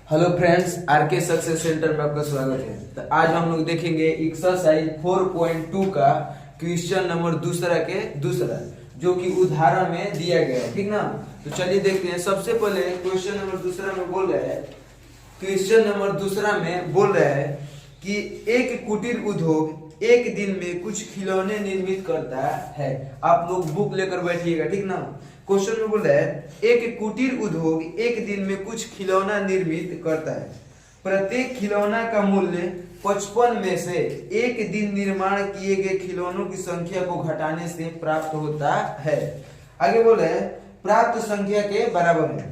Hello friends, RK success centre में आपका स्वागत है। तो आज हम लोग देखेंगे एक्सरसाइज 4.2 का क्वेश्चन नंबर दूसरा जो कि उदाहरण में दिया गया है, ठीक ना। तो चलिए देखते हैं। सबसे पहले क्वेश्चन नंबर दूसरा में बोल रहा है, क्वेश्चन नंबर दूसरा में बोल रहा है कि एक कुटीर उद्योग एक दिन में कुछ खिलौने निर्मित करता है। आप लोग बुक लेकर बैठिएगा, ठीक ना। क्वेश्चन में बोल रहा है एक कुटीर उद्योग एक दिन में कुछ खिलौना निर्मित करता है। प्रत्येक खिलौना का मूल्य 55 में से एक दिन निर्माण किए गए खिलौनों की संख्या को घटाने से प्राप्त होता है। आगे बोल रहा है प्राप्त संख्या के बराबर है।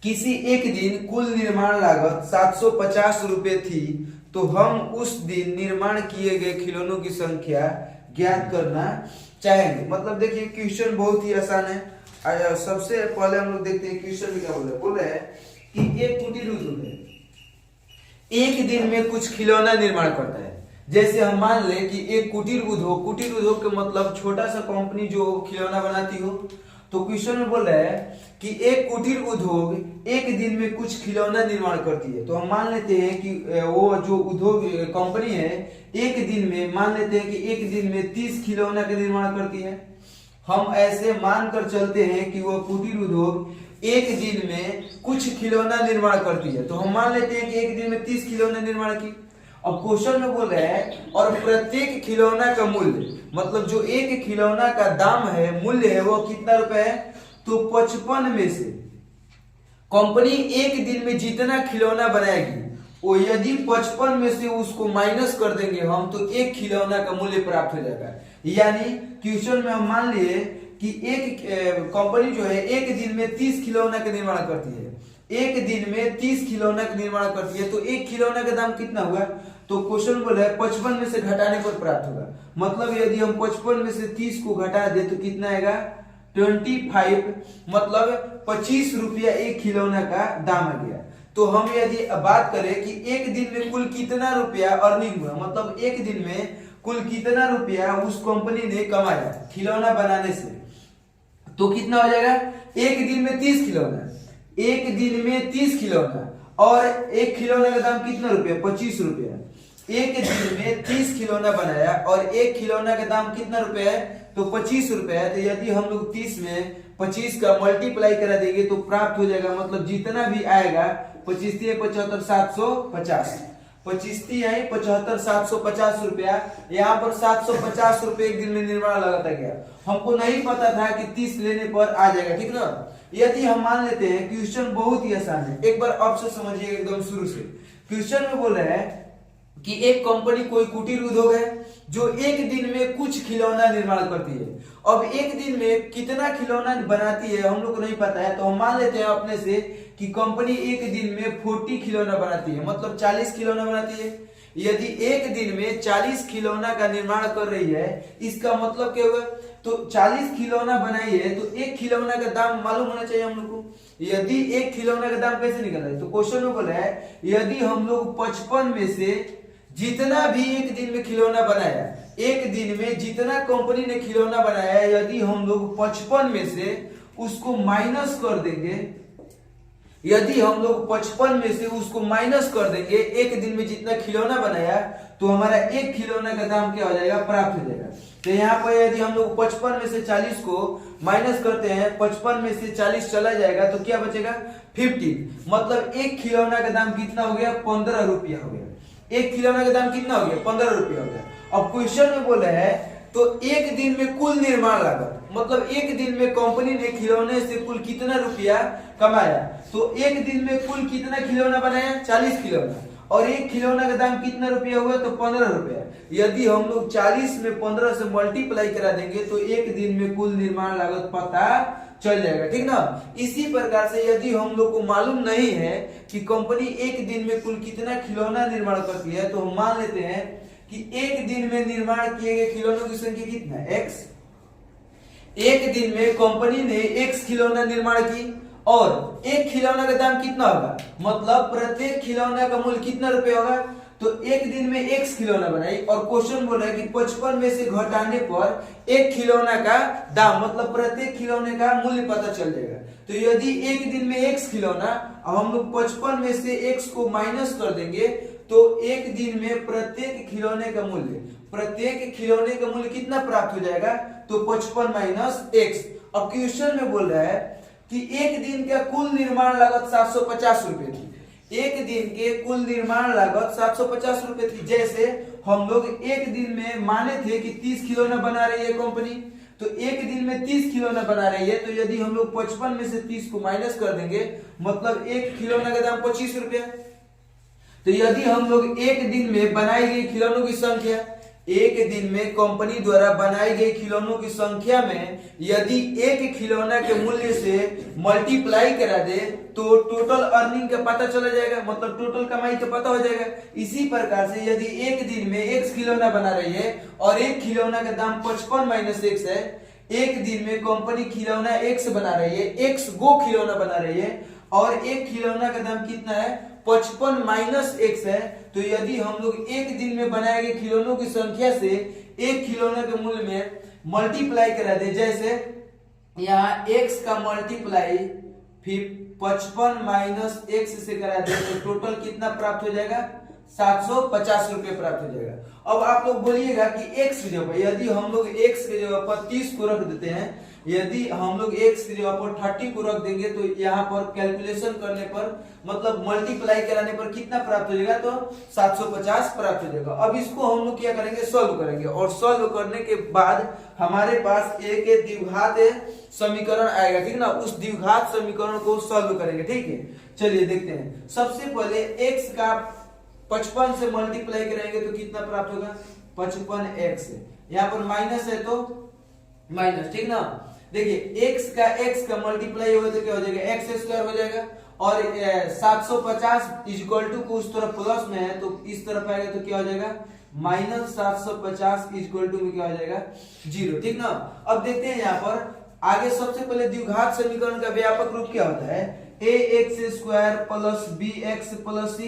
किसी एक दिन कुल निर्माण लागत 750 रुपए थी, तो हम उस दिन निर्माण किए गए खिलौनों की संख्या ज्ञात करना चाहेंगे। मतलब देखिए क्वेश्चन बहुत ही आसान है। सबसे पहले हम लोग देखते हैं क्वेश्चन में क्या बोल रहे हैं कि एक कुटीर उद्योग है, एक दिन में कुछ खिलौना निर्माण करता है। जैसे हम मान ले कि एक कुटीर उद्योग के मतलब छोटा सा कंपनी जो खिलौना बनाती हो। तो क्वेश्चन में बोल रहा है कि एक कुटीर उद्योग एक दिन में कुछ खिलौना निर्माण करती है। तो हम मान लेते हैं कि वो जो उद्योग कंपनी है एक दिन में, मान लेते हैं कि एक दिन में 30 खिलौना का निर्माण करती है। हम ऐसे मानकर चलते हैं कि वो कुटीर उद्योग एक दिन में कुछ खिलौना निर्माण करती है। तो हम मान लेते हैं कि एक दिन में 30 खिलौना निर्माण की। अब क्वेश्चन में बोल रहा है और प्रत्येक खिलौना का मूल्य, मतलब जो एक खिलौना का दाम है, मूल्य है, वो कितना रुपए है। तो 55 में से कंपनी एक दिन में जितना खिलौना बनाएगी वो यदि 55 में से उसको माइनस कर देंगे हम, तो एक खिलौना का मूल्य प्राप्त हो जाएगा। यानी क्वेश्चन में हम मान लिए कि एक कंपनी जो है एक दिन में 30 खिलौना का निर्माण करती है, एक दिन में 30 खिलौना का निर्माण करती है। तो एक खिलौना का दाम कितना हुआ। तो क्वेश्चन बोला है 55 में से घटाने पर प्राप्त होगा। मतलब यदि हम 55 में से 30 को घटा दे तो कितना आएगा 25, मतलब 25 रुपया एक खिलौना का दाम आ गया। तो हम यदि बात करें कि एक दिन में कुल कितना रुपया अर्निंग हुआ, मतलब एक दिन में कुल कितना रुपया उस कंपनी ने कमाया खिलौना बनाने से, तो कितना हो जाएगा। एक दिन में 30 खिलौना, एक दिन में 30 खिलौना, और एक खिलौना का दाम कितना रुपया 25 रुपया। एक दिन में 30 खिलौना बनाया और एक खिलौना का दाम कितना रुपया है, तो 25 रुपया है। तो यदि हम लोग 30 में 25 का मल्टीप्लाई करा देंगे तो प्राप्त हो जाएगा, मतलब जितना भी आएगा 25 75 750, 25 आई 75 750 रुपया। यहाँ पर 750 रुपये एक दिन में निर्माण लगाता गया। हमको नहीं पता था कि 30 लेने पर आ जाएगा, ठीक ना। यदि हम मान लेते हैं, क्वेश्चन बहुत ही आसान है, एक बार अब से समझिए एकदम शुरू से। क्वेश्चन में बोल रहे हैं कि एक कंपनी कोई कुटीर उद्योग है जो एक दिन में कुछ खिलौना निर्माण करती है। अब एक दिन में कितना खिलौना बनाती है हम लोग को नहीं पता है। तो हम मान लेते हैं अपने से कि कंपनी एक दिन में 40 खिलौना बनाती है, मतलब 40 खिलौना बनाती है। यदि एक दिन में 40 खिलौना का निर्माण कर रही है, इसका मतलब क्या होगा। तो 40 खिलौना बनाई है तो एक खिलौना का दाम मालूम होना चाहिए हम लोग को। यदि एक खिलौना का दाम कैसे निकल रहा है, तो क्वेश्चन में बोला है यदि हम लोग 55 में से जितना भी एक दिन में खिलौना बनाया, एक दिन में जितना कंपनी ने खिलौना बनाया, यदि हम लोग 55 में से उसको माइनस कर देंगे, यदि हम लोग 55 में से उसको माइनस कर देंगे एक दिन में जितना खिलौना बनाया, तो हमारा एक खिलौना का दाम क्या हो जाएगा, प्राप्त हो जाएगा। तो यहाँ पर यदि हम लोग 55 में से 40 को माइनस करते हैं, 55 में से 40 चला जाएगा तो क्या बचेगा 50, मतलब एक खिलौना का दाम कितना हो गया 15 रुपया हो गया। एक खिलौना का दाम कितना हो गया 15 रुपया हो गया। अब क्वेश्चन में बोला है तो एक दिन में कुल निर्माण लागत, मतलब एक दिन में कंपनी ने खिलौने से कुल कितना रुपया कमाया। तो एक दिन में कुल कितना खिलौना बनाया 40 खिलौना, और एक खिलौना का दाम कितना रुपया हुआ, तो 15 रुपया। यदि हम लोग 40 में 15 से मल्टीप्लाई करा देंगे तो एक दिन में कुल निर्माण लागत पता चल जाएगा, ठीक ना। इसी प्रकार से यदि हम लोग को मालूम नहीं है कि कंपनी एक दिन में कुल कितना खिलौना निर्माण करती है, तो हम मान लेते हैं कि एक दिन में निर्माण किए गए खिलौनों की संख्या कितना है x। एक दिन में कंपनी ने x खिलौना निर्माण की और एक खिलौना का दाम कितना होगा, मतलब प्रत्येक खिलौना का मूल्य कितना रुपए होगा, तो एक दिन में x खिलौना बनाई और क्वेश्चन बोल रहा है कि 55 में से घटाने पर एक खिलौना का दाम मतलब प्रत्येक खिलौने का मूल्य पता चल जाएगा। तो यदि एक दिन में x खिलौना, अब हम लोग 55 में से x को माइनस कर देंगे तो एक दिन में प्रत्येक खिलौने का मूल्य कितना प्राप्त हो जाएगा, तो 55 माइनस x। अब क्वेश्चन में बोल रहा है कि एक दिन का कुल निर्माण लागत 750 रुपए थी, एक दिन के कुल निर्माण लागत 750 रुपए थी। जैसे हम लोग एक दिन में माने थे कि 30 खिलौना बना रही है कंपनी, तो एक दिन में 30 खिलौना बना रही है, तो यदि हम लोग 55 में से 30 को माइनस कर देंगे मतलब एक खिलौना का दाम 25 रुपया। तो यदि हम लोग एक दिन में बनाई गई खिलौनों की संख्या, एक दिन में कंपनी द्वारा बनाई गई खिलौनों की संख्या में यदि एक खिलौना के मूल्य से मल्टीप्लाई करा दे तो टोटल अर्निंग का पता चला जाएगा, मतलब टोटल कमाई का पता हो जाएगा। इसी प्रकार से यदि एक दिन में x खिलौना बना रही है और एक खिलौना का दाम 55 माइनस x है, एक दिन में कंपनी खिलौना x बना रही है, x गो खिलौना बना रही है और एक खिलौना का दाम कितना है 55 माइनस x है। तो यदि हम लोग एक दिन में बनाए गए खिलौनों की संख्या से एक खिलौने के मूल्य में मल्टीप्लाई करा दे, जैसे यहाँ x का मल्टीप्लाई फिर 55 माइनस x से करा दे तो टोटल कितना प्राप्त हो जाएगा, 750 रुपए प्राप्त हो जाएगा। अब आप लोग बोलिएगा कि x की जगह यदि हम लोग x की जगह पर 30 को रख देते हैं, यदि हम लोग x की जगह पर 30 को रख देंगे तो यहाँ पर कैलकुलेशन करने पर मतलब मल्टीप्लाई कराने पर कितना प्राप्त हो जाएगा, तो 750 प्राप्त हो जाएगा। अब इसको हम लोग क्या करेंगे, सॉल्व करेंगे और सॉल्व करने के बाद हमारे पास एक द्विघात समीकरण आएगा, ठीक ना। उस द्विघात समीकरण को सॉल्व करेंगे, ठीक है। चलिए देखते हैं। सबसे पहले x का 55 से मल्टीप्लाई करेंगे तो कितना प्राप्त होगा, 55x। यहाँ पर माइनस है तो माइनस, ठीक ना। देखिए x का मल्टीप्लाई होगा तो क्या हो जाएगा, x स्क्वायर हो जाएगा और 750 इक्वल टू को उस तरफ प्लस में है तो इस तरफ आएगा तो क्या हो जाएगा माइनस 750 इक्वल टू में क्या हो जाएगा 0, ठीक ना। अब देखते हैं यहाँ पर आगे। सबसे पहले द्विघात समीकरण का व्यापक रूप क्या होता है, ax square plus bx plus c,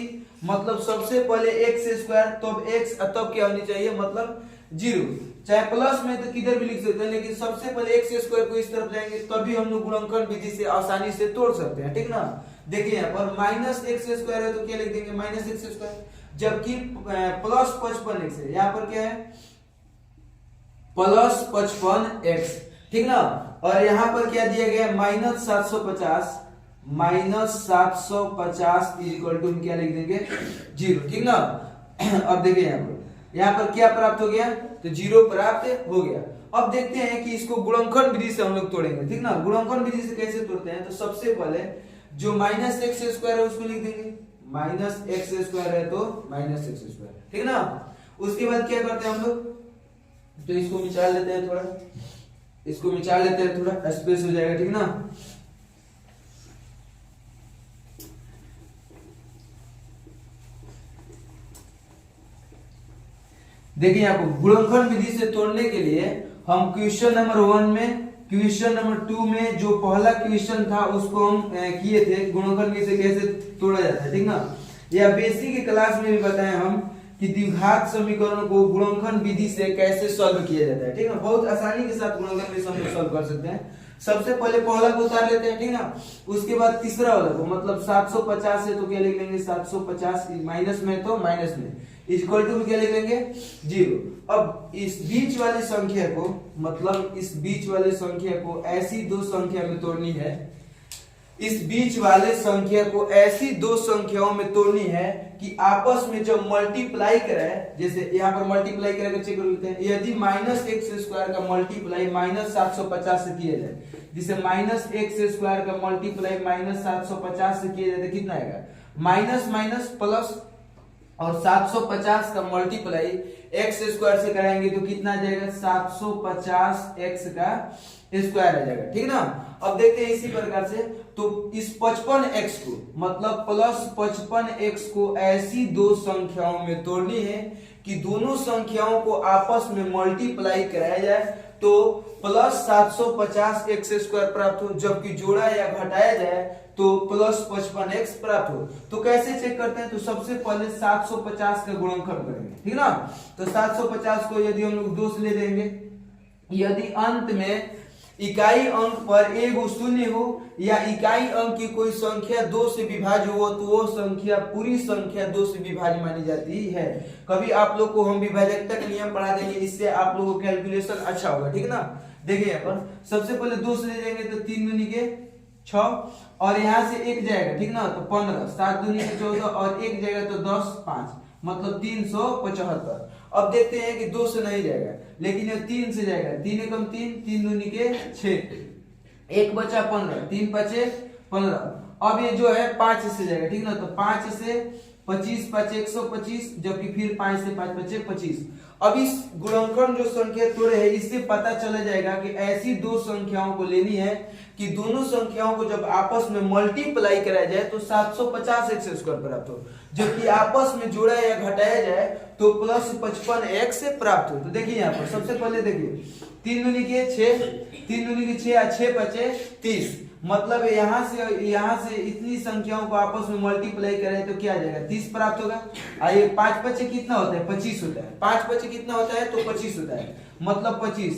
मतलब सबसे पहले x स्क्वायर तब x तब क्या होनी चाहिए, मतलब 0। चाहे प्लस में तो किधर भी लिख सकते हैं, लेकिन सबसे पहले x स्क्वायर को इस तरफ जाएंगे तभी हम लोग गुणनखंड विधि से आसानी से तोड़ सकते हैं, ठीक ना। देखिए यहाँ पर माइनस एक्स स्क्वायर है तो क्या लिख देंगे माइनस एक्स स्क्वायर, जबकि प्लस 55x है, यहाँ पर क्या है प्लस 55x, ठीक ना। और यहाँ पर क्या दिया गया माइनस 750 इक्वल टू क्या लिख देंगे 0, ठीक ना। अब देखिए यहाँ पर क्या प्राप्त हो गया, तो 0 प्राप्त हो गया। अब देखते हैं कि इसको गुणनखंड विधि से हम लोग तोड़ेंगे, ठीक ना। गुणनखंड विधि से कैसे तोड़ते हैं, तो सबसे पहले जो माइनस एक्स स्क्वायर है उसको लिख देंगे, माइनस एक्स स्क्वायर है तो माइनस एक्स स्क्वायर, ठीक ना। उसके बाद क्या करते हैं हम लोग, तो इसको मिटा लेते हैं, थोड़ा इसको मिटा लेते हैं, थोड़ा स्पेस हो जाएगा, ठीक ना। देखिए यहाँ पर गुणनखंड विधि से तोड़ने के लिए हम क्वेश्चन नंबर 1 में, क्वेश्चन नंबर 2 में जो पहला क्वेश्चन था उसको हम किए थे, गुणनखंड विधि से कैसे तोड़ा जाता है, ठीक ना। या बेसिक क्लास में भी बताए हम कि द्विघात समीकरण को गुणनखंड विधि से कैसे सॉल्व किया जाता है, ठीक ना। बहुत आसानी के साथ गुणनखंड विधि से हम सॉल्व कर सकते हैं। सबसे पहले पहला को उतार लेते हैं, ठीक ना। उसके बाद तीसरा वाला को, मतलब 750 है तो क्या लिख लेंगे 750 माइनस में तो माइनस में इक्वल टू क्या लिख लेंगे 0। अब इस बीच वाली संख्या को, मतलब इस बीच वाले संख्या को ऐसी दो संख्या में तोड़नी है, इस बीच वाले संख्या को ऐसी दो संख्याओं में तोड़नी है कि आपस में जब मल्टीप्लाई कराए, जैसे यहाँ पर मल्टीप्लाई करके चेक कर लेते हैं, यदि माइनस एक्स स्क्वायर का मल्टीप्लाई माइनस 750 से किया जाए, जिसे माइनस एक्स स्क्वायर का मल्टीप्लाई माइनस 750 से किया जाए तो कितना आएगा माइनस माइनस प्लस, और 750 का मल्टीप्लाई एक्स स्क्वायर से कराएंगे तो कितना आ जाएगा 750 एक्स का स्क्वायर आ जाएगा, ठीक ना। अब देखते हैं इसी प्रकार से, तो इस 55x को, मतलब प्लस 55x को ऐसी दो संख्याओं में तोड़नी है कि दोनों संख्याओं को आपस में मल्टीप्लाई कराया जाए तो प्लस 750 एक्स स्क्वायर प्राप्त हो, जबकि जोड़ा या घटाया जाए तो प्लस 55x प्राप्त हो। तो कैसे चेक करते हैं, तो सबसे पहले 750 का गुणनखंड करेंगे, ठीक ना। तो 750 को यदि हम लोग 2 से ले देंगे, यदि अंत में इकाई अंक पर एगो शून्य हो या इकाई अंक की कोई संख्या 2 से विभाज्य हो तो वो संख्या पूरी संख्या 2 से विभाज्य मानी जाती है। कभी आप लोग को हम विभाजकता का नियम पढ़ा देंगे, इससे आप लोगों को कैलकुलेशन अच्छा होगा, ठीक ना। देखिए यहाँ पर सबसे पहले 2 से ले जाएंगे तो 3 दूनी के 6 और यहाँ से 1 जाएगा, ठीक ना, तो 15, 7 दूनी के 14 और 1 जाएगा तो 10, 5 मतलब 375। अब देखते हैं कि 2 से नहीं जाएगा लेकिन ये 3 से जाएगा, 3 एकम 3, 3 दूनी के 6, 1 बचा 15, 3 बचे 15। अब ये जो है 5 से जाएगा, ठीक ना, तो 5 से 25, 5 125, जबकि फिर 5 से 5 बचे 25। अब इस गुणनखंड जो संख्या तोड़े है इससे पता चला जाएगा कि ऐसी दो संख्याओं को लेनी है कि दोनों संख्याओं को जब आपस में मल्टीप्लाई कराया जाए तो 750 एक्स स्क्वायर प्राप्त हो, जबकि आपस में जोड़ा या घटाया जाए तो प्लस 55 एक्स प्राप्त हो। तो देखिए यहाँ पर सबसे पहले देखिए 3 दूनी के 6, 3 दूनी के 6 और 6 बचे 30, मतलब यहाँ से इतनी संख्याओं को आपस में मल्टीप्लाई करें तो क्या आ जाएगा 30 प्राप्त होगा। आइए 5 बचे कितना होता है 25 होता है, 5 बचे कितना होता है तो 25 होता है, मतलब 25।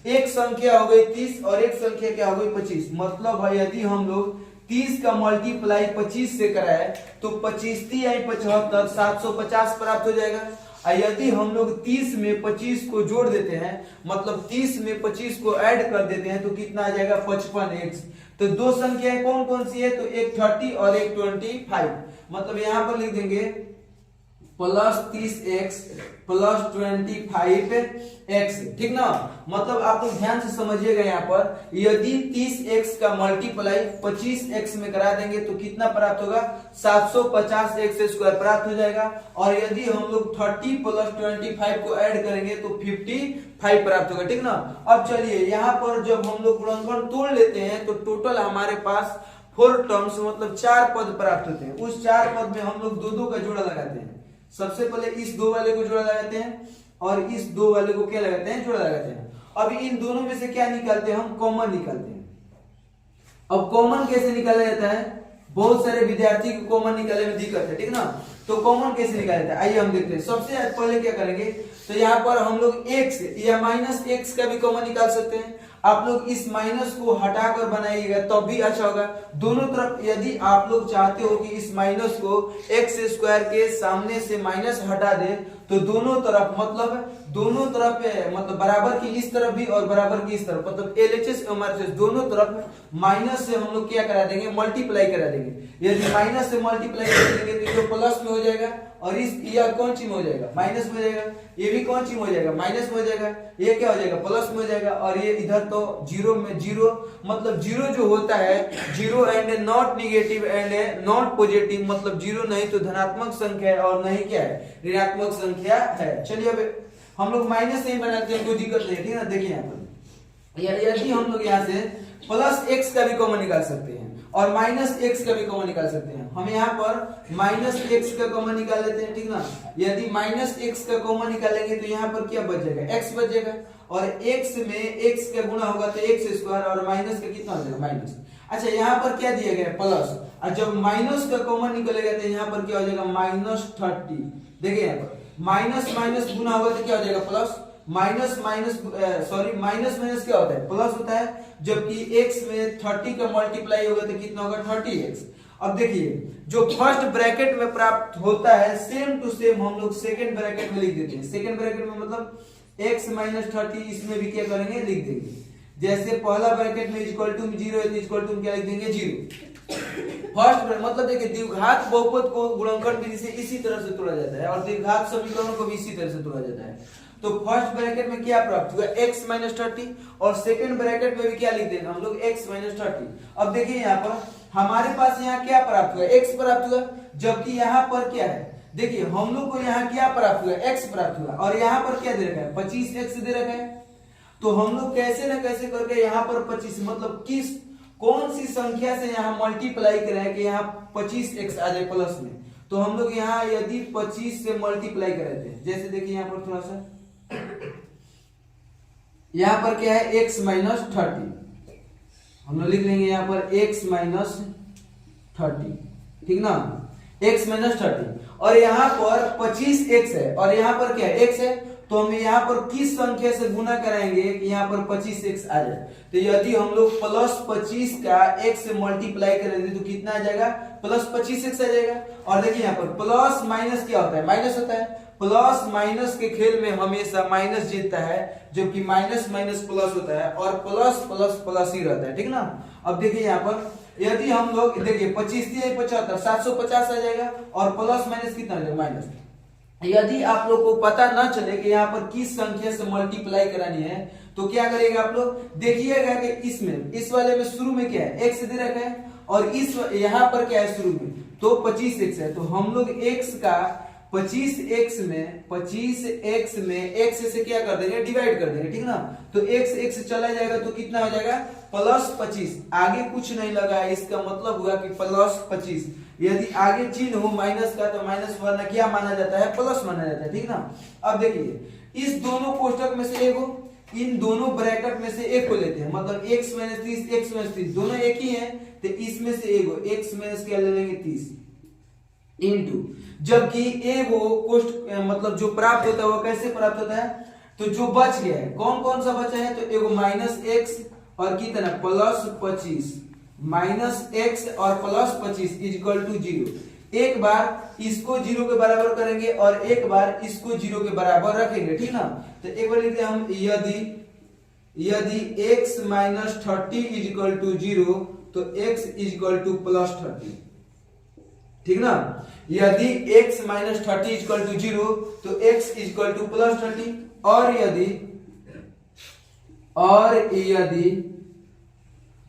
एक संख्या हो गई 30 और एक संख्या क्या हो गई 25, मतलब भाई यदि हम लोग 30 का मल्टीप्लाई 25 से कराए तो 25 3 आई 75, 750 प्राप्त हो जाएगा। यदि हम लोग 30 में 25 को जोड़ देते हैं, मतलब 30 में 25 को ऐड कर देते हैं तो कितना आ जाएगा 55x। तो दो संख्याएं कौन कौन सी है, तो एक 30 और एक 25, मतलब यहां पर लिख देंगे प्लस 30x प्लस 25x, ठीक ना। मतलब आप लोग ध्यान से समझिएगा, यहाँ पर यदि 30x का मल्टीप्लाई 25x में करा देंगे तो कितना प्राप्त होगा 750x स्क्वायर प्राप्त हो जाएगा। और यदि हम लोग 30 प्लस 25 को ऐड करेंगे तो 55 प्राप्त होगा, ठीक ना। अब चलिए यहाँ पर जब हम लोग गुणनखंड तोड़ लेते हैं तो टोटल हमारे पास 4 टर्म्स मतलब 4 पद प्राप्त होते हैं। उस 4 पद में हम लोग दो का जोड़ा लगाते हैं। सबसे पहले इस 2 वाले को जोड़ा लगाते हैं और इस 2 वाले को क्या लगाते हैं, जोड़ा लगाते हैं। अब इन दोनों में से क्या निकालते हैं, हम कॉमन निकालते हैं। अब कॉमन कैसे निकाला जाता है, बहुत सारे विद्यार्थी को कॉमन निकालने में दिक्कत है, ठीक ना। तो कॉमन कैसे निकाला जाता है आइए हम देखते हैं। सबसे पहले क्या करेंगे, तो यहाँ पर हम लोग x या माइनस x का भी कॉमन निकाल सकते हैं। आप लोग इस माइनस को हटाकर बनाइएगा तब भी अच्छा होगा। दोनों तरफ यदि आप लोग चाहते हो कि इस माइनस को एक्स स्क्वायर के सामने से माइनस हटा दे तो दोनों तरफ मतलब बराबर की इस तरफ भी और बराबर की इस तरफ, मतलब LHS और RHS दोनों तरफ माइनस से हम लोग क्या करा देंगे, मल्टीप्लाई करा देंगे। यदि माइनस से मल्टीप्लाई कर देंगे तो जो प्लस में हो जाएगा और इस यह कौन सी में हो जाएगा, माइनस में हो जाएगा। ये भी कौन सी में हो जाएगा, माइनस में हो जाएगा। ये क्या हो जाएगा, प्लस में हो जाएगा। और ये इधर तो जीरो में, जीरो मतलब जीरो जो होता है, zero and not negative and not positive, मतलब जीरो नहीं तो धनात्मक संख्या है और नहीं क्या है, ऋणात्मक संख्या है। चलिए अब हम लोग माइनस नहीं बनाते हैं, कोई दिक्कत नहीं, ठीक है ना। देखिए यहाँ पर यदि हम लोग यहाँ से प्लस एक्स का भी कॉमन निकाल सकते हैं और माइनस एक्स का भी कॉमन निकाल सकते हैं। हम यहाँ पर माइनस एक्स का कॉमन निकाल लेते हैं, ठीक ना। यदि माइनस एक्स का कॉमन निकालेंगे तो यहाँ पर क्या बच जाएगा, एक्स बच जाएगा। और एक्स में एक्स का गुणा होगा तो एक्स स्क्वायर और माइनस का कितना हो जाएगा, माइनस। अच्छा यहाँ पर क्या दिया गया, प्लस, और जब माइनस का कॉमन निकलेगा तो यहाँ पर क्या हो जाएगा, -30। देखिए यहाँ पर माइनस माइनस गुना होगा तो क्या हो जाएगा, प्लस। माइनस माइनस क्या होता है, प्लस होता है। जबकि x में 30 का मल्टीप्लाई होगा तो कितना होगा, 30x। अब देखिए जो फर्स्ट ब्रैकेट में प्राप्त होता है सेम टू सेम हम लोग सेकंड ब्रैकेट में लिख देते हैं। सेकंड ब्रैकेट में मतलब x - 30, इसमें भी क्या करेंगे, लिख देंगे। जैसे पहला ब्रैकेट में इक्वल टू 0 इक्वल टू क्या लिख देंगे, 0। फर्स्ट मतलब देखिए द्विघात बहुपद को गुणनखंड विधि से इसी तरह से तोड़ा जाता है और द्विघात समीकरणों को भी इसी तरह से तोड़ा जाता है। तो फर्स्ट ब्रैकेट में क्या प्राप्त हुआ, x - 30, और सेकंड ब्रैकेट में भी क्या लिख देंगे हम लोग, x - 30। अब देखिए यहाँ पर हमारे पास यहाँ क्या प्राप्त हुआ, x प्राप्त हुआ, जबकि यहाँ पर क्या है, देखिए हम लोग को यहाँ क्या प्राप्त हुआ, x प्राप्त हुआ, और यहाँ पर क्या दे रखा है, 25x दे रखा है। तो हम लोग कैसे ना कैसे करके यहाँ पर 25 मतलब कौन सी संख्या से यहाँ मल्टीप्लाई कराए कि यहाँ 25x आ जाए प्लस में। तो हम लोग यहाँ यदि 25 से मल्टीप्लाई कराते हैं, जैसे देखिए यहाँ पर थोड़ा सा यहां पर क्या है, x - 30, हम लोग लिख लेंगे यहाँ पर x - 30, ठीक ना, x माइनस 30। और यहाँ पर 25x है और यहाँ पर क्या है, x है, तो हम यहाँ पर किस संख्या से गुना कराएंगे कि यहाँ पर 25x आ जाए। तो यदि हम लोग प्लस 25 का x से मल्टीप्लाई करेंगे तो कितना आ जाएगा, प्लस 25x आ जाएगा। और देखिए यहाँ पर प्लस माइनस क्या होता है, माइनस होता है। प्लस माइनस के खेल में हमेशा माइनस जीतता है, जबकि माइनस माइनस प्लस होता है और प्लस प्लस प्लस ही रहता है, ठीक ना। अब देखिए यहाँ पर यदि हम लोग देखिए 25 75 750 आ जाएगा और प्लस माइनस कितना आ जाएगा, माइनस। यदि आप लोग को पता ना चले कि यहाँ पर किस संख्या से मल्टीप्लाई करानी है तो क्या करेगा आप लोग, देखिएगा कि इसमें इस वाले में शुरू में क्या है, x दे रखा है और इस यहाँ पर क्या है शुरू में, तो 25x है। तो हम लोग x का 25x में x से क्या कर देंगे, डिवाइड कर देंगे, ठीक ना। तो x चला जाएगा तो कितना हो जाएगा, प्लस 25। आगे कुछ नहीं लगा है, इसका मतलब हुआ कि प्लस 25। यदि आगे चिन्ह हो माइनस का तो माइनस वरना क्या माना जाता है, प्लस माना जाता है, ठीक ना। अब देखिए इस दोनों कोष्टक में से एक हो, इन दोनों ब्रैकेट में से एक को लेते हैं, मतलब x माइनस 30 x माइनस 30 दोनों एक ही है, तो इसमें से एक हो x माइनस क्या ले लेंगे 30 इंटू, जबकि एगो कोष्ट मतलब जो प्राप्त होता है वो कैसे प्राप्त होता है, तो जो बच गया है कौन कौन सा बचा है, तो एगो माइनस x और कितना प्लस 25, माइनस x और प्लस 25 इक्वल टू 0। एक बार इसको 0 के बराबर करेंगे और एक बार इसको 0 के बराबर रखेंगे, ठीक ना। तो एक बार लिखते हैं हम, यदि x माइनस 30 इक्वल टू 0 तो x इक्वल टू प्लस 30, ठीक ना। यदि x माइनस 30 इक्वल टू 0 तो x इक्वल टू प्लस 30,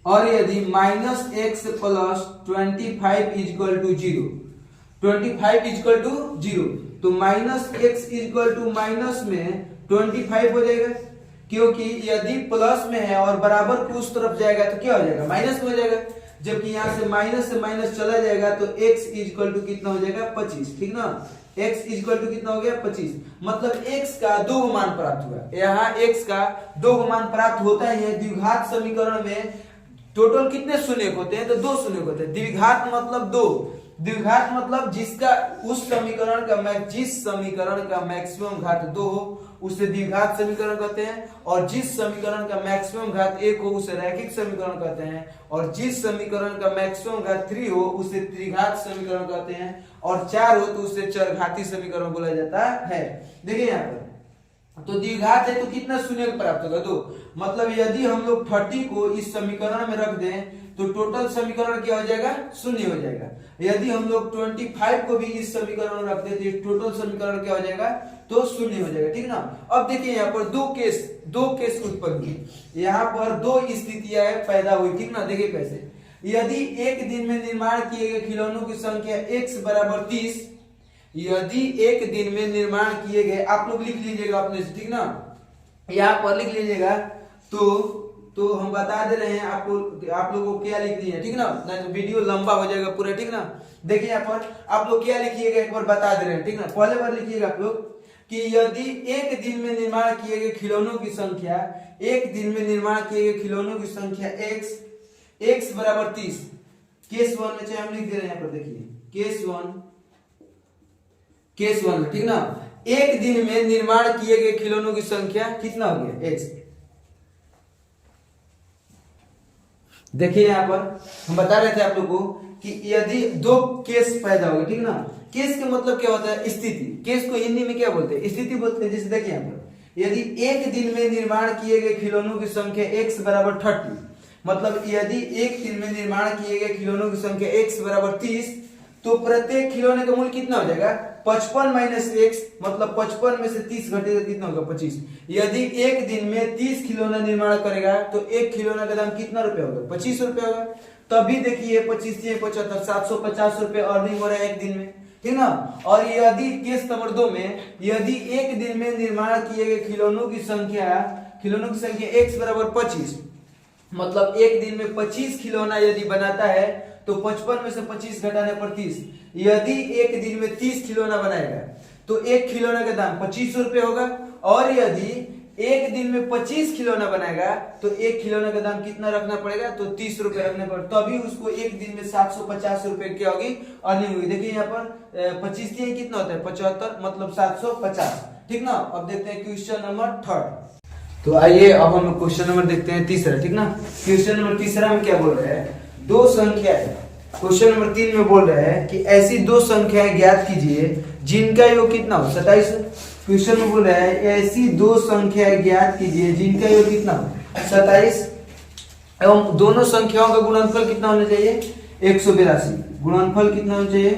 और यदि minus x plus 25 equal to 0, 25 equal to 0 तो minus x equal to minus में 25 हो जाएगा, क्योंकि यदि प्लस में है और बराबर को उस तरफ जाएगा तो क्या हो जाएगा, माइनस में हो जाएगा। जबकि यहां से माइनस चला जाएगा तो x इक्वल टू कितना हो जाएगा 25, ठीक ना। x इक्वल टू कितना हो गया 25, मतलब x का दो मान प्राप्त हुआ। यहाँ x का दो मान प्राप्त होता ही है। द्विघात समीकरण में टोटल कितने शून्य होते हैं, तो दो शून्य होते हैं। द्विघात मतलब दो, द्विघात मतलब जिसका उस समीकरण का जिस समीकरण का मैक्सिमम घात 2 हो उसे द्विघात समीकरण कहते हैं, और जिस समीकरण का मैक्सिमम घात 1 हो उसे रैखिक समीकरण कहते हैं, और जिस समीकरण का मैक्सिमम घात 3 हो उसे त्रिघात समीकरण कहते हैं, और 4 हो तो उसे चरघाती समीकरण बोला जाता है। देखिए यहाँ पर तो द्विघात है तो कितना शून्य प्राप्त होगा, 2। मतलब यदि हम लोग 30 को इस समीकरण में रख दें तो टोटल समीकरण क्या हो जाएगा, शून्य हो जाएगा। यदि हम लोग 25 को भी इस समीकरण में रख दें तो टोटल समीकरण क्या हो जाएगा, तो शून्य हो जाएगा, ठीक ना। अब देखिए यहाँ पर दो केस उत्पन्न हुए, यहाँ पर दो स्थितियां पैदा हुई, ठीक ना। देखिए कैसे, यदि एक दिन में निर्माण किए गए खिलौनों की संख्या x बराबर 30, यदि एक दिन में निर्माण किए गए, आप लोग लिख लीजिएगा अपने से, ठीक ना, यहाँ पर लिख लीजिएगा। तो हम बता दे रहे हैं आपको, आप लोगों को क्या लिखनी है, ठीक ना, नहीं तो वीडियो लंबा हो जाएगा पूरा, ठीक ना। देखिए यहाँ पर आप लोग क्या लिखिएगा एक बार बता दे रहे हैं, ठीक ना। पहले बार लिखिएगा आप लोग कि यदि एक दिन में निर्माण किए गए खिलौनों की संख्या, एक दिन में निर्माण किए गए खिलौनों की संख्या x बराबर 30, केस 1 में चाहे हम लिख दे रहे हैं यहाँ पर, देखिए केस 1 में, ठीक ना। एक दिन में निर्माण किए गए खिलौनों की संख्या कितना हो गया, x। देखिए यहाँ पर हम बता रहे थे आप लोगों को कि यदि दो केस पैदा हो गए, ठीक ना। केस का मतलब क्या होता है, स्थिति। केस को हिंदी में क्या बोलते हैं, स्थिति बोलते हैं। जैसे देखिए यहाँ पर यदि एक दिन में निर्माण किए गए खिलौनों की संख्या x बराबर 30, मतलब यदि एक दिन में निर्माण किए गए खिलौनों की संख्या x बराबर 30, तो प्रत्येक खिलौने का मूल्य कितना हो जाएगा, 55 माइनस x, मतलब 55 में से 30 घटेगा कितना होगा, 25। यदि एक दिन में 30 खिलौना निर्माण करेगा तो एक खिलौना का दाम कितना रुपया होगा, 25 रुपया होगा। तभी देखिए 25 75 750 रुपये अर्निंग हो रहा है एक दिन में, ठीक ना। और यदि केस नंबर 2 में यदि एक दिन में निर्माण किए गए खिलौनों की संख्या x बराबर 25, मतलब एक दिन में 25 खिलौना यदि बनाता है तो 55 में से 25 घटाने पर 30। यदि एक दिन में 30 खिलौना बनाएगा तो एक खिलौना का दाम 25 रुपये होगा, और यदि एक दिन में 25 खिलौना बनाएगा तो एक खिलौने का दाम कितना रखना पड़ेगा, तो 30 रुपए रखना पड़ेगा, तभी उसको एक दिन में 750 रुपए क्या होगी अर्निंग हुई। देखिए यहाँ पर 25 दिए कितना होता है 75, मतलब 750, ठीक ना। अब देखते हैं क्वेश्चन नंबर 3। तो आइए अब हम क्वेश्चन नंबर देखते हैं 3, ठीक ना। क्वेश्चन नंबर 3 में क्या बोल रहे हैं, दो संख्याएं, क्वेश्चन नंबर 3 में बोल रहे हैं कि ऐसी दो संख्याएं ज्ञात कीजिए जिनका योग कितना हो 27। क्वेश्चन में बोल रहा है ऐसी दो संख्याएं ज्ञात कीजिए जिनका योग कितना हो 27 एवं दोनों संख्याओं का गुणनफल कितना होना चाहिए 182। गुणनफल कितना होना चाहिए,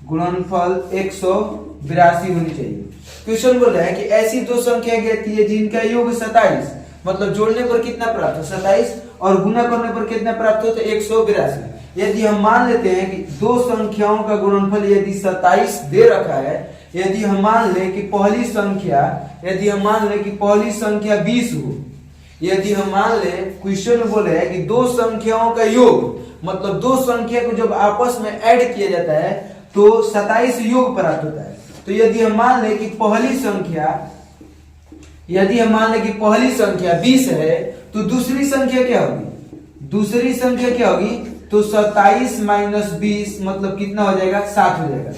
गुणनफल 182 होनी चाहिए। क्वेश्चन बोल रहा है कि ऐसी दो संख्याएं ज्ञात कीजिए जिनका योग 27, मतलब जोड़ने पर कितना प्राप्त हो 27 और गुणा करने पर कितना प्राप्त हो तो 182। यदि हम मान लेते हैं कि दो संख्याओं का गुणनफल यदि 27 दे रखा है, यदि हम मान लें कि पहली संख्या 20 हो, यदि हम मान लें, क्वेश्चन में बोले है कि दो संख्याओं का योग, मतलब दो संख्या को जब आपस में ऐड किया जाता है तो 27 योग प्राप्त होता है। तो यदि हम मान लें कि पहली संख्या 20 है तो दूसरी संख्या क्या होगी, तो 27 माइनस 20 मतलब कितना हो जाएगा 7 हो जाएगा।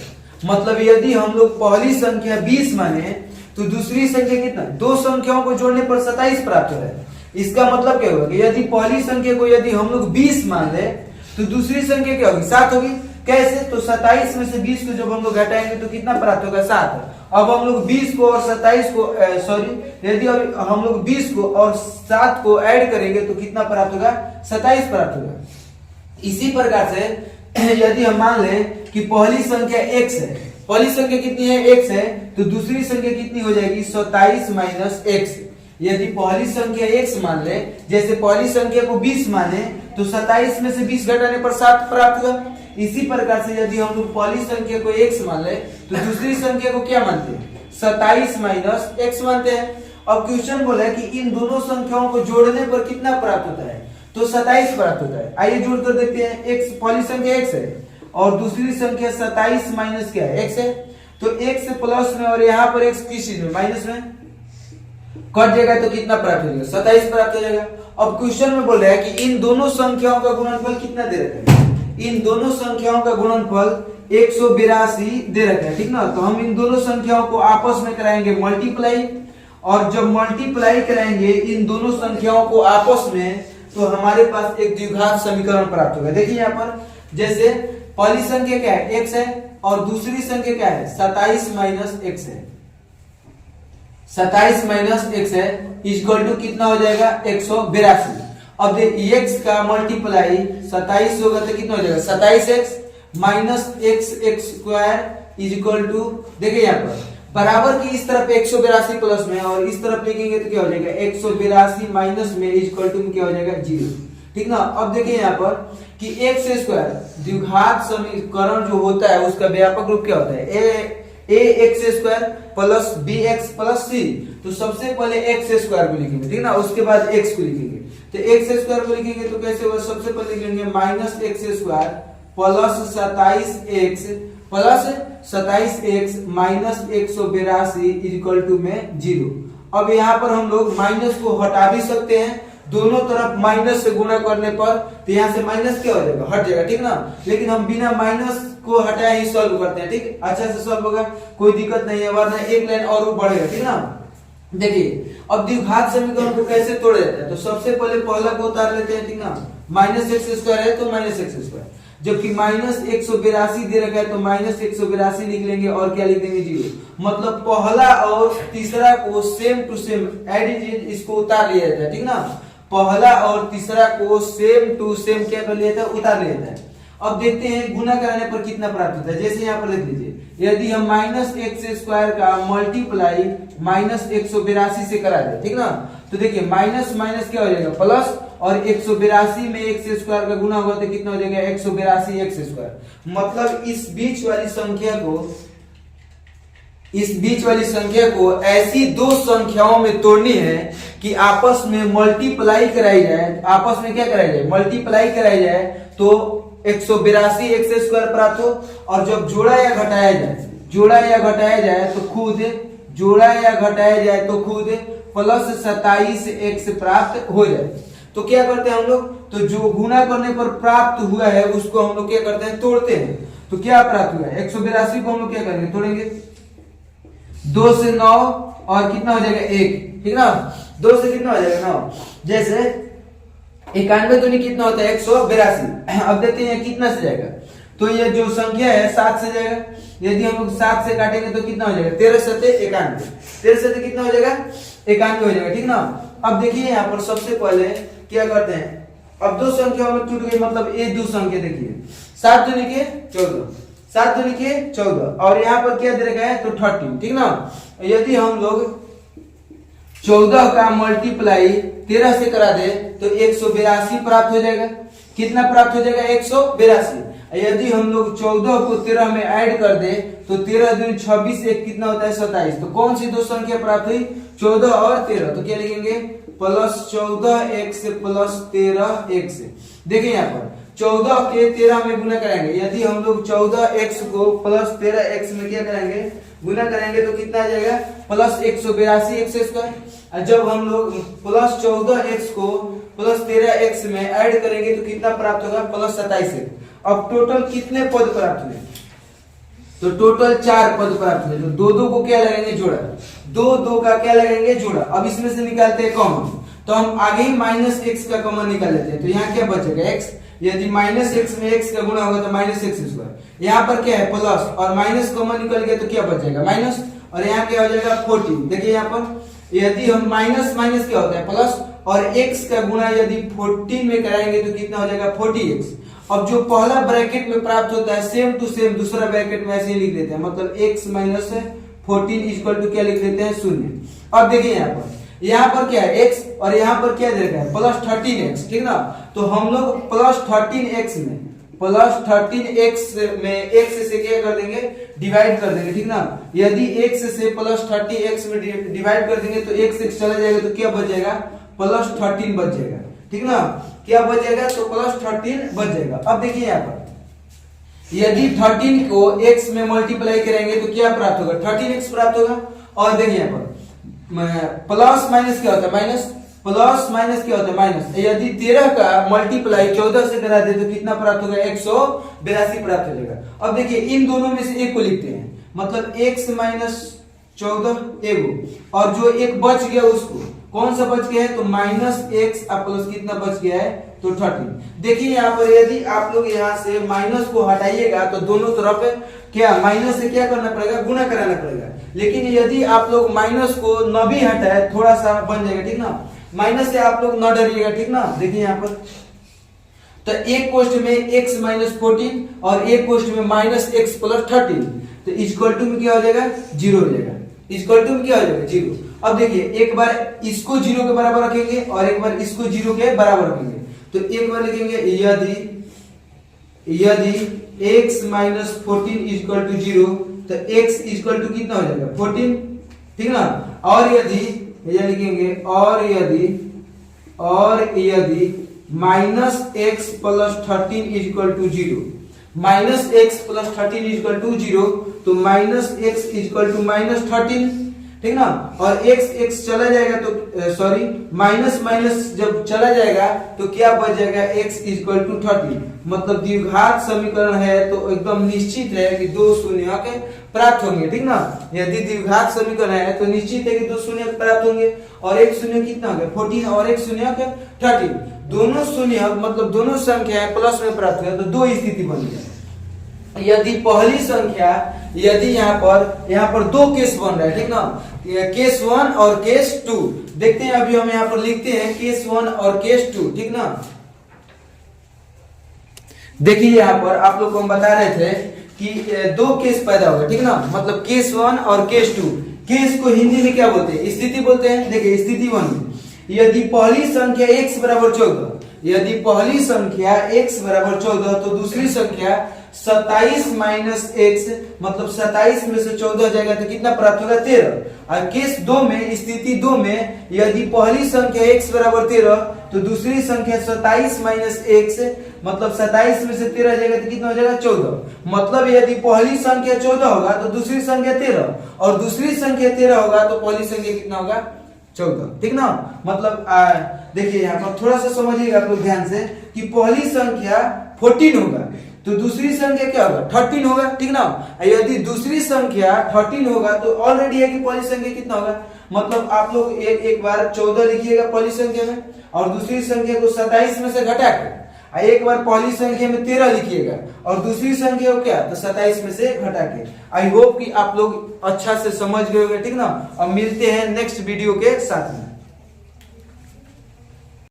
मतलब यदि हम लोग पहली संख्या 20 माने तो दूसरी संख्या कितना, दो संख्याओं को जोड़ने पर 27 प्राप्त हो रहा है। इसका मतलब क्या होगा कि यदि पहली संख्या को यदि हम लोग 20 मान ले तो दूसरी संख्या क्या होगी 7 होगी। कैसे, तो 27 में से 20 को जब हम लोग घटाएंगे तो कितना प्राप्त होगा 7। अब हम लोग 20 को और 27 को यदि हम लोग 20 को और 7 को ऐड करेंगे तो कितना प्राप्त होगा 27 प्राप्त होगा। इसी प्रकार से यदि हम मान लें कि पहली संख्या x है, पहली संख्या कितनी है x है, तो दूसरी संख्या कितनी हो जाएगी 27 माइनस x। यदि पहली संख्या x मान ले, जैसे पहली संख्या को 20 माने तो 27 में से 20 घटाने पर 7 प्राप्त होगा। इसी प्रकार से यदि हम लोग पहली संख्या को x मान ले तो दूसरी संख्या को क्या मानते हैं 27 माइनस x मानते हैं। अब क्वेश्चन बोला है कि इन दोनों संख्याओं को जोड़ने पर कितना प्राप्त होता है, तो 27 प्राप्त होता है। आइए जोड़कर देखते हैं, x पहली संख्या x है और दूसरी संख्या 27 माइनस क्या है x है, तो x प्लस में और यहाँ पर x किस चीज में माइनस में कट जाएगा तो कितना प्राप्त हो जाएगा 27 प्राप्त हो जाएगा। अब क्वेश्चन में बोल रहा है कि इन दोनों संख्याओं का गुणनफल कितना दे रखा है, इन दोनों संख्याओं का गुणनफल 182 दे रखा है, ठीक ना। तो हम इन दोनों संख्याओं को आपस में कराएंगे मल्टीप्लाई, और जब मल्टीप्लाई कराएंगे इन दोनों संख्याओं को आपस में तो हमारे पास एक द्विघात समीकरण प्राप्त होगा। देखिए यहाँ पर जैसे पहली संख्या क्या है x है और दूसरी संख्या क्या है 27 माइनस x है, 27 माइनस x है इक्वल टू कितना हो जाएगा 182। अब देखिए x का मल्टीप्लाई 27 होगा तो कितना हो जाएगा 27x minus x square equal to, देखिए यहाँ पर बराबर की इस तरफ 182 प्लस में और इस तरफ लिखेंगे तो क्या हो जाएगा 182 माइनस में इक्वल टू क्या हो जाएगा 0, ठीक ना। अब देखिए यहाँ पर कि x स्क्वायर द्विघात समीकरण जो होता है उसका व्यापक रूप क्या होता है ax square plus bx plus c। तो सबसे पहले x स्क्वायर को लिखेंगे, ठीक ना, उसके बाद x को लिखेंगे। तो x स्क्वायर को लिखेंगे तो कैसे होगा, सबसे पहले लिखेंगे minus x square plus 27x minus 182 equal to में 0। अब यहाँ पर हम लोग माइनस को हटा भी सकते हैं, दोनों तरफ माइनस से गुणा करने पर तो यहाँ से माइनस क्या हो जाएगा हट जाएगा, ठीक ना। लेकिन हम बिना माइनस को हटाए ही सॉल्व करते हैं, ठीक, अच्छा से सॉल्व होगा, कोई दिक्कत नहीं है, वरना एक लाइन और बढ़ेगा, ठीक ना। देखिए अब द्विघात समीकरण को कैसे तोड़ा जाता है, तो सबसे पहले पहला को उतार लेते हैं, ठीक ना। माइनस x स्क्वायर है तो माइनस x स्क्वायर, जबकि माइनस 182 दे रखा है तो माइनस 182 लिख लेंगे और क्या लिख देंगे 0। मतलब पहला और तीसरा को सेम टू सेम एडिट इसको उतार लिया जाता है, ठीक ना। पहला और तीसरा को सेम टू सेम क्या कर लिया था उतार लिया जाता है। अब देखते हैं गुना कराने पर कितना प्राप्त होता है। जैसे यहाँ पर लिख लीजिए, यदि हम माइनस x स्क्वायर का मल्टीप्लाई माइनस 182 से करा दे, ठीक ना, तो देखिए माइनस माइनस क्या हो जाएगा प्लस, और 182 में x स्क्वायर का गुना होगा तो कितना हो जाएगा 182 x स्क्वायर। मतलब इस बीच वाली संख्या को ऐसी दो संख्याओं में तोड़नी है कि आपस में मल्टीप्लाई कराई जाए, आपस में क्या कराई जाए मल्टीप्लाई कराई जाए तो 182 x स्क्वायर प्राप्त हो, और जब जोड़ा या घटाया जाए तो खुद प्लस 27x प्राप्त हो जाए। तो क्या करते हैं हम लोग, तो जो गुना करने पर प्राप्त हुआ है उसको हम लोग क्या करते हैं, तोड़ते हैं। तो क्या प्राप्त हुआ है, 182 को हम लोग क्या करेंगे, तोड़ेंगे। 2 से 9 और कितना हो जाएगा 1, ठीक ना। 2 से कितना हो जाएगा 9, जैसे 91 तो नहीं कितना होता है 182। अब देखते हैं कितना से जाएगा, तो ये जो संख्या है 7 से जाएगा। यदि हम लोग 7 से काटेंगे तो कितना हो जाएगा, 13 सते 91, 13 सते कितना हो जाएगा 91 हो जाएगा, ठीक ना। अब देखिए यहाँ पर सबसे पहले क्या करते हैं, अब दो संख्या में टूट गई, मतलब ये दो संख्या देखिए 7 दूनी के 14, 7 दूनी के 14 और यहाँ पर क्या दे रखा है, तो 13, ठीक ना। यदि हम लोग 14 का मल्टीप्लाई 13 से करा दे तो 182 प्राप्त हो जाएगा। कितना प्राप्त हो जाएगा, 182। यदि हम लोग 14 को 13 में ऐड कर दे तो 13 दूनी 26, एक कितना होता है 27। तो कौन सी दो संख्या प्राप्त हुई, 14 और 13। तो क्या लिखेंगे, प्लस 14x प्लस 13x। देखिए यहाँ पर 14 के 13 में गुना करेंगे, यदि हम लोग 14x को प्लस 13x में क्या करेंगे, गुना करेंगे तो कितना आ जाएगा, प्लस 182x²। जब हम लोग प्लस 14x को प्लस 13x में ऐड करेंगे तो कितना प्राप्त होगा, प्लस 27x। अब टोटल कितने पद प्राप्त हुए, तो टोटल 4 पद प्राप्त हुए। तो 2 को क्या लगेंगे, जोड़ा। 2 का क्या लगेंगे, जोड़ा। अब इसमें से निकालते हैं कॉमन, तो हम आगे ही माइनस एक्स का कॉमन निकाल लेते हैं। तो यहाँ क्या बचेगा, x। यदि माइनस एक्स में x का गुणा होगा तो माइनस x²। यहाँ पर क्या है, प्लस और माइनस कॉमन निकल गया तो क्या बचेगा, माइनस। और यहाँ क्या हो जाएगा 14। देखिए यहाँ पर यदि हम माइनस माइनस क्या होता है, प्लस, और x का गुणा यदि 14 में कराएंगे तो कितना हो जाएगा, 40x। अब जो पहला ब्रैकेट में प्राप्त होता है सेम टू सेम दूसरा ब्रैकेट में ऐसे ही लिख देते हैं, मतलब x माइनस 14 इक्वल टू क्या लिख देते हैं, 0। अब देखिए यहाँ पर क्या है x और यहाँ पर क्या दे रखा है, प्लस 13x, ठीक ना। तो हम लोग प्लस 13x में x से क्या कर देंगे, डिवाइड कर देंगे, ठीक ना। यदि x से प्लस 30x में डिवाइड कर देंगे तो x चला जाएगा तो क्या बच जाएगा, प्लस 13 बच जाएगा, ठीक ना। क्या बच जाएगा, तो प्लस 13 बच जाएगा। अब देखिए यहाँ पर यदि 13 को x में मल्टीप्लाई करेंगे तो क्या प्राप्त होगा, 13x प्राप्त होगा। और देखिए यहाँ पर प्लस माइनस क्या होता है, माइनस, प्लस माइनस क्या होता है, माइनस। यदि 13 का मल्टीप्लाई 14 से करा दे तो कितना प्राप्त होगा, 182 प्राप्त हो जाएगा। अब देखिए इन दोनों में से एक को लिखते हैं, मतलब x माइनस 14 एगो, और जो एक बच गया उसको, कौन सा बच गया है, तो माइनस x प्लस कितना बच गया है, तो 13। देखिए यहाँ पर यदि आप लोग यहाँ से माइनस को हटाइएगा तो दोनों तरफ क्या माइनस से क्या करना पड़ेगा, गुना कराना पड़ेगा। लेकिन यदि आप लोग माइनस को न भी हटाए, थोड़ा सा बन जाएगा, ठीक ना। माइनस से आप लोग न डरिएगा, ठीक ना। देखिए यहाँ पर तो एक कोष्ठ में x माइनस 14 और एक कोष्ठ में माइनस x प्लस 13, तो इक्वल टू में क्या हो जाएगा, 0 हो जाएगा। इक्वल टू में क्या हो जाएगा, 0। अब देखिए एक बार इसको 0 के बराबर रखेंगे और एक बार इसको 0 के बराबर रखेंगे। तो एक बार लिखेंगे यदि x माइनस 14 इक्वल टू 0 तो x इक्वल टू कितना हो जाएगा, 14, ठीक ना। और यदि लिखेंगे और यदि minus x plus 13 equal to 0, minus x plus 13 equal to 0, तो minus x equal to minus 13, ठीक ना। और x चला जाएगा तो सॉरी माइनस माइनस जब चला जाएगा तो क्या बच जाएगा, x इक्वल टू 13। मतलब द्विघात समीकरण है तो एकदम निश्चित है कि दो शून्य के प्राप्त होंगे, ठीक ना। यदि द्विघात समीकरण है तो निश्चित है कि दो शून्य प्राप्त होंगे। और एक शून्य कितना हो गया, 14 और एक शून्य 13। दोनों शून्य मतलब दोनों संख्याएं प्लस में प्राप्त हुआ तो दो स्थिति बन गई। यदि पहली संख्या, यदि यहाँ पर दो केस बन रहा है, ठीक ना, केस 1 और केस 2। देखते हैं अभी हम यहाँ पर लिखते हैं केस 1 और केस 2, ठीक ना। देखिए यहाँ पर आप लोग को हम बता रहे थे कि दो केस पैदा होगा, ठीक ना, मतलब केस 1 और केस 2। केस को हिंदी में क्या बोलते हैं, स्थिति बोलते हैं। देखिए स्थिति 1 में यदि पहली संख्या x बराबर 14, यदि पहली संख्या x बराबर 14 तो दूसरी संख्या 27 माइनस x, मतलब 27 में से 14 जाएगा तो कितना प्राप्त होगा, 13। और केस 2 में, स्थिति 2 में यदि पहली संख्या x बराबर 13 तो दूसरी संख्या 27 माइनस x, मतलब 27 में से 13 जाएगा तो कितना हो जाएगा, 14। मतलब यदि पहली संख्या 14 होगा तो दूसरी संख्या 13 और दूसरी संख्या 13 होगा तो पहली संख्या कितना होगा, 14, ठीक ना। मतलब देखिए यहाँ पर थोड़ा सा समझिएगा आप लोग ध्यान से कि पहली संख्या 14 होगा तो दूसरी संख्या क्या होगा 13 होगा, ठीक ना। यदि दूसरी संख्या 13 होगा तो ऑलरेडी है कि पहली संख्या कितना होगा, मतलब आप लोग एक बार 14 लिखिएगा पहली संख्या में और दूसरी संख्या को 27 में से घटा के एक बार पहली संख्या में 13 लिखिएगा और दूसरी संख्या को क्या तो 27 में से घटा के। आई होप कि आप लोग अच्छा से समझ गए होंगे, ठीक ना। अब मिलते हैं नेक्स्ट वीडियो के साथ में।